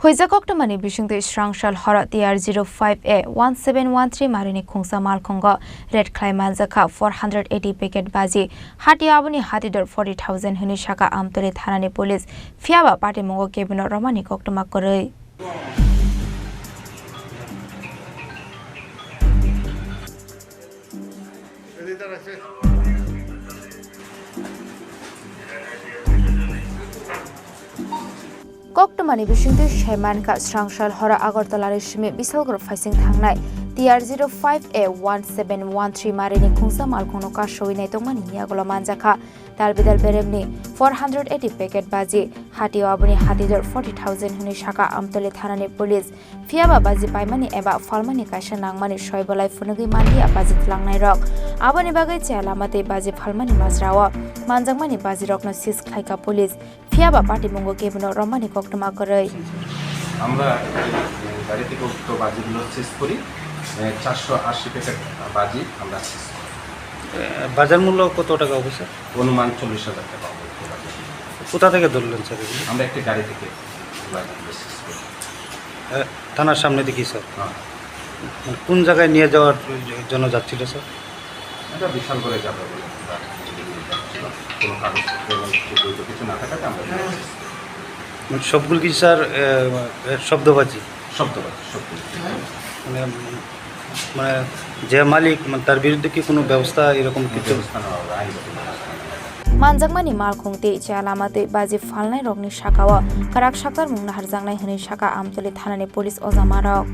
Hoijakoktamani Bishungte Srangsal Horo TR05A-1713MariniKhungsa Malkhungo Red Clay Manjakha 480 packet Baji Hati Abuni Hatidor 40,000 Huni Shaka Amtore Thanani Police Fiaba Party Mongo Kebino Romani Koktama Koroi Koktamani Bishungte Shaimanka Srangsal Horo Agartala Rishimi Bishalgarh Phaising ThangnaiTR05A-1713MariniKhungsa Malkhungo Showinai Tongmani Yagolo Manjakha Dalbidal Beremni 480 packet Baji Hati Abuni Hatidor 40,000 Huni Shaka Amtole Thanani Police Fiaba Baji Paimani Eba Falmani Kasha Nangmani Shoibolai Funugi Mandi Baji Flangnai Rock Abani Bagai Chalamate Baji Falmani Mazrawa Manjakmani Baji Rock no Sis Klaika Police Fiaba Party Mongo Kebino Romani Koktama Koroi আমরা গাড়ি থেকে উক্ত বাজিগুলো শেষ করি 480 packet বাজি আমরা শেষ করি বাজার মূল্য কত টাকা হবে স্যার অনুমান 40,000 টাকা হবে কোথা থেকে ধরলেন স্যার আমরা একটা গাড়ি থেকে বাজিগুলো শেষ করি থানার সামনে দেখি স্যার কোন জায়গায় নিয়ে যাওয়ার জন্য যাচ্ছিল স্যার এটা বিশালগড়ে যাবে বলে কোনো কাগজপত্র এবং কিছু না থাকাতে আমরা সবগুলো কি স্যার শব্দবাজি মানে মানে যে মালিক তার বিরুদ্ধে কি কোনো ব্যবস্থা এরকম কিছু Manjakmani Malkhungte Chalamate Baji Falnai Rogni Shakawa Karak Shakar Mungna Harjangnai Huni Shaka Amtole Thanani Police Ozamarok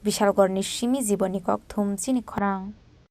Bishalgarh Shimi Jiboni Kokthum Chini Khorang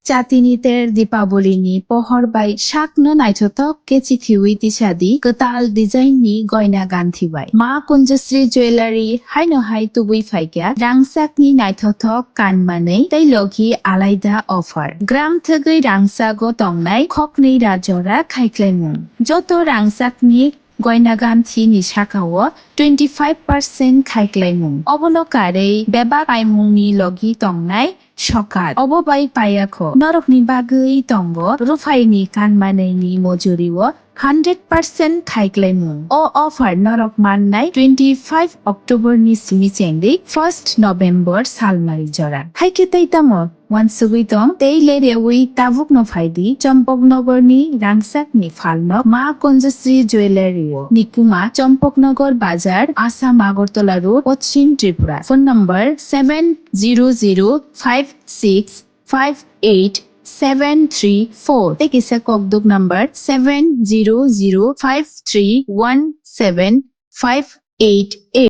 Chatiniter Dipaboli Pohor by Shakno Naitotok Kechithi Tishadi Katal Design ni Goina Ganthi by Ma Kunjasri Jewelry Haino Hai to Wi Faika Rangsak ni Naitotok Kanmane Tailoki Alaida Offer Gram Thagui Rangsago Tongnai Kokni Rajora Kaiklemun Joto Rangsak ni Goina Ganthi ni Shakawa 25% Kaiklemun Obolokare Beba Paimuni Logi Tongnai Shokat Obobai Payako Norokni Bagui Tongo Rufaini Kanmaneni Mojuriwo 100% Kaiklemun O offer Norok Mannai 25 October ni Simichendi 1st November Salmari Jora Haiketai Tamo Wansugitong Teilere Wi Tavuk no Faidi Champoknogor ni Rangsak ni Falno Ma Kunjasri Jewelry Nikuma Champoknogor Bazar Assam Agartala Road Pachim Tripura Phone number 7005658 Tekisa Kokduk number 700531758